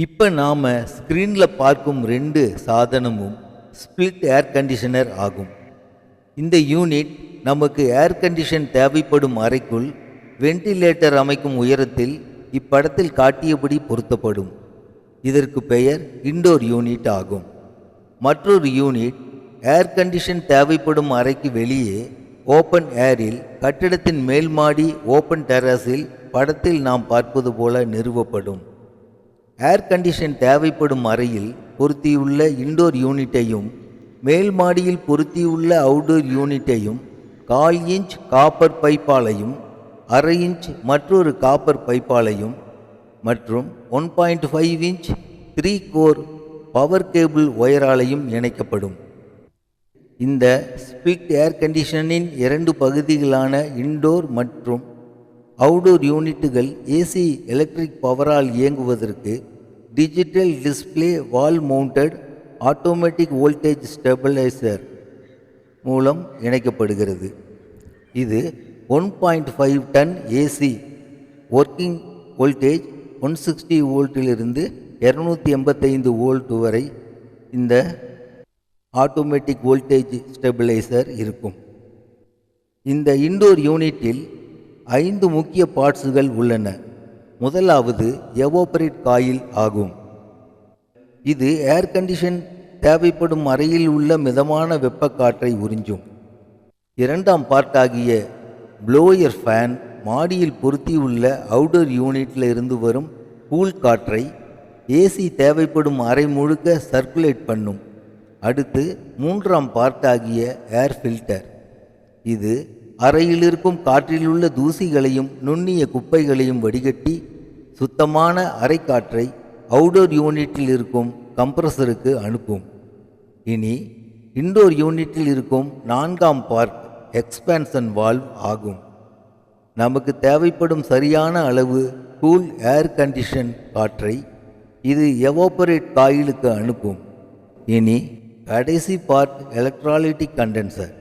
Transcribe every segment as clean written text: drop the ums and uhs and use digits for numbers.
இப்போ நாம் ஸ்க்ரீனில் பார்க்கும் ரெண்டு சாதனமும் ஸ்பிளிட் ஏர் கண்டிஷனர் ஆகும். இந்த யூனிட் நமக்கு ஏர் கண்டிஷன் தேவைப்படும் அறைக்குள் வென்டிலேட்டர் அமைக்கும் உயரத்தில் இப்படத்தில் காட்டியபடி பொருத்தப்படும். இதற்கு பெயர் இன்டோர் யூனிட் ஆகும். மற்றொரு யூனிட் ஏர் கண்டிஷன் தேவைப்படும் அறைக்கு வெளியே ஓப்பன் ஏரில் கட்டிடத்தின் மேல் மாடி ஓப்பன் டெரஸில் படத்தில் நாம் பார்ப்பது போல நிறுவப்படும். ஏர் கண்டிஷன் தேவைப்படும் அறையில் பொருத்தியுள்ள இன்டோர் யூனிட்டையும் மேல் மாடியில் பொருத்தியுள்ள அவுட்டோர் யூனிட்டையும் 1/4 இன்ச் காப்பர் பைப்பாலையும் 1/2 இன்ச் மற்றொரு காப்பர் பைப்பாலையும் மற்றும் 1.5 இன்ச் 3 கோர் பவர் கேபிள் ஒயராலையும் இணைக்கப்படும். இந்த ஸ்பிளிட் ஏர் கண்டிஷனின் 2 பகுதிகளான இன்டோர் மற்றும் அவுட்டோர் யூனிட்டுகள் ஏசி எலக்ட்ரிக் பவரால் இயங்குவதற்கு digital display wall mounted automatic voltage stabiliser மூலம் இணைக்கப்படுகிறது. இது 1.5 டன் ஏசி ஒர்க்கிங் வோல்டேஜ் 160 வோல்ட்டிலிருந்து 285 வோல்ட் வரை இந்த ஆட்டோமேட்டிக் வோல்டேஜ் ஸ்டெபிளைசர் இருக்கும். இந்த இன்டோர் யூனிட்டில் 5 முக்கிய பார்ட்ஸுகள் உள்ளன. முதலாவது எவாபரேட் காயில் ஆகும். இது ஏர் கண்டிஷன் தேவைப்படும் அறையில் உள்ள மிதமான வெப்ப காற்றை உறிஞ்சும். இரண்டாம் பார்ட்டாகிய ப்ளோயர் ஃபேன் மாடியில் பொருத்தியுள்ள அவுட்டோர் யூனிட்டில் இருந்து வரும் கூல் காற்றை ஏசி தேவைப்படும் அறை முழுக்க சர்க்குலேட் பண்ணும். அடுத்து மூன்றாம் பார்ட்டாகிய ஏர் ஃபில்டர். இது அறையில் இருக்கும் காற்றில் உள்ள தூசிகளையும் நுண்ணிய குப்பைகளையும் வடிகட்டி சுத்தமான அறை காற்றை அவுட்டோர் யூனிட்டில் இருக்கும் கம்ப்ரஸருக்கு அனுப்பும். இனி இன்டோர் யூனிட்டில் இருக்கும் 4ஆம் பார்ட் எக்ஸ்பான்ஷன் வால்வ் ஆகும். நமக்கு தேவைப்படும் சரியான அளவு கூல் ஏர் கண்டிஷன் காற்றை இது எவாபரேட் காயிலுக்கு அனுப்பும். இனி கடைசி பார்ட் எலக்ட்ராலிட்டிக் கண்டென்சர்.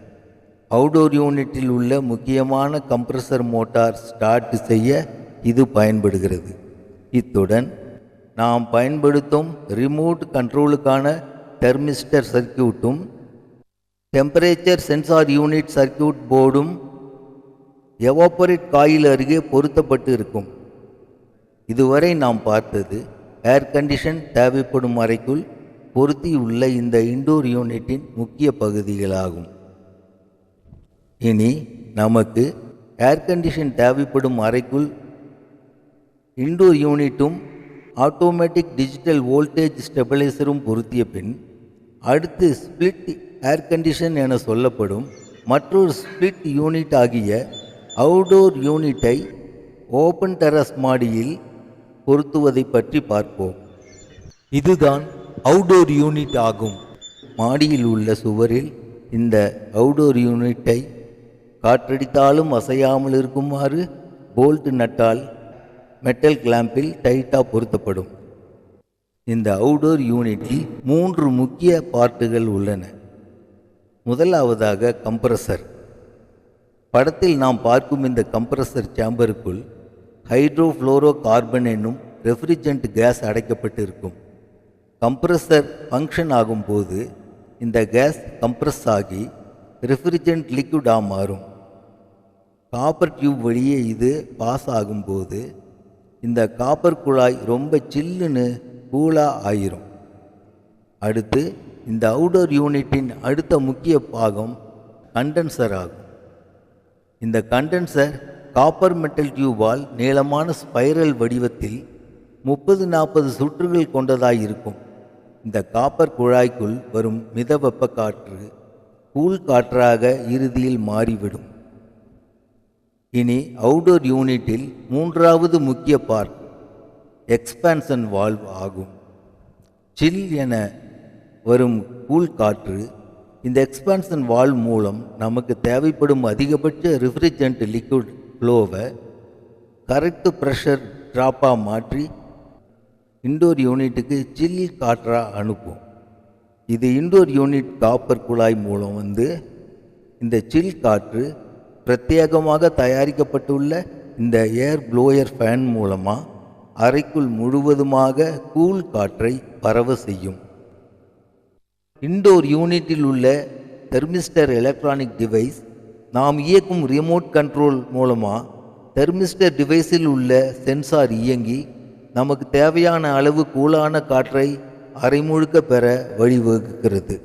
அவுட்டோர் யூனிட்டில் உள்ள முக்கியமான கம்ப்ரஸர் மோட்டார் ஸ்டார்ட் செய்ய இது பயன்படுகிறது. இத்துடன் நாம் பயன்படுத்தும் ரிமோட் கண்ட்ரோலுக்கான தெர்மிஸ்டர் சர்க்கியூட்டும் டெம்பரேச்சர் சென்சார் யூனிட் சர்க்கியூட் போர்டும் எவாபரேட் காயில் அருகே பொருத்தப்பட்டு இருக்கும். இதுவரை நாம் பார்த்தது ஏர் கண்டிஷன் தேவைப்படும் அறைக்குள் பொருத்தியுள்ள இந்த இன்டோர் யூனிட்டின் முக்கிய பகுதிகளாகும். இனி நமக்கு ஏர் கண்டிஷன் தேவைப்படும் அறைக்குள் இன்டோர் யூனிட்டும் ஆட்டோமேட்டிக் டிஜிட்டல் வோல்டேஜ் ஸ்டெபிளைசரும் பொருத்திய பின் அடுத்து ஸ்பிளிட் ஏர் கண்டிஷன் என சொல்லப்படும் மற்றொரு ஸ்பிளிட் யூனிட் ஆகிய அவுட்டோர் யூனிட்டை ஓப்பன் டெரஸ் மாடியில் பொருத்துவதை பற்றி பார்ப்போம். இதுதான் அவுட்டோர் யூனிட் ஆகும். மாடியில் உள்ள சுவரில் இந்த அவுட்டோர் யூனிட்டை காற்றடித்தாலும் அசையாமல் இருக்குமாறு போல்ட் நட்டால் மெட்டல் கிளாம்பில் டைட்டாக பொருத்தப்படும். இந்த அவுட்டோர் யூனிட்டில் 3 முக்கிய பார்ட்டுகள் உள்ளன. முதலாவதாக கம்ப்ரஸர். படத்தில் நாம் பார்க்கும் இந்த கம்ப்ரஸர் சேம்பருக்குள் ஹைட்ரோஃப்ளோரோ கார்பன் என்னும் ரெஃப்ரிஜரண்ட் கேஸ் அடைக்கப்பட்டிருக்கும். கம்ப்ரஸர் ஃபங்க்ஷன் ஆகும்போது இந்த கேஸ் கம்ப்ரஸ் ஆகி ரெஃப்ரிஜரண்ட் லிக்விடாக மாறும். காப்பர் டியூப் வழியே இது பாஸ் ஆகும்போது இந்த காப்பர் குழாய் ரொம்ப சில்லுன்னு கூலாக ஆயிரும். அடுத்து இந்த அவுட்டோர் யூனிட்டின் அடுத்த முக்கிய பாகம் கண்டென்சர் ஆகும். இந்த கண்டென்சர் காப்பர் மெட்டல் டியூபால் நீளமான ஸ்பைரல் வடிவத்தில் 30-40 சுற்றுகள் கொண்டதாக இருக்கும். இந்த காப்பர் குழாய்க்குள் வரும் மித வெப்ப காற்று கூல் காற்றாக இறுதியில் மாறிவிடும். இனி அவுட்டோர் யூனிட்டில் 3வது முக்கிய பார்ட் எக்ஸ்பான்ஷன் வால்வ் ஆகும். சில் என வரும் கூல் காற்று இந்த எக்ஸ்பான்ஷன் வால்வ் மூலம் நமக்கு தேவைப்படும் அதிகபட்ச ரெஃப்ரிஜரண்ட் லிக்விட் ஃப்ளோவை கரெக்ட் ப்ரெஷர் ட்ராப்பாக மாற்றி இன்டோர் யூனிட்டுக்கு சில் காற்றாக அனுப்பும். இது இன்டோர் யூனிட் காப்பர் குழாய் மூலம் இந்த சில் காற்று பிரத்யேகமாக தயாரிக்கப்பட்டுள்ள இந்த ஏர் ப்ளோயர் ஃபேன் மூலமாக அறைக்குள் முழுவதுமாக கூல் காற்றை பரவ செய்யும். இன்டோர் யூனிட்டில் உள்ள தெர்மிஸ்டர் எலக்ட்ரானிக் டிவைஸ் நாம் இயக்கும் ரிமோட் கண்ட்ரோல் மூலமாக தெர்மிஸ்டர் டிவைஸில் உள்ள சென்சார் இயங்கி நமக்கு தேவையான அளவு கூலான காற்றை அறை முழுக்க பெற வழிவகுக்கிறது.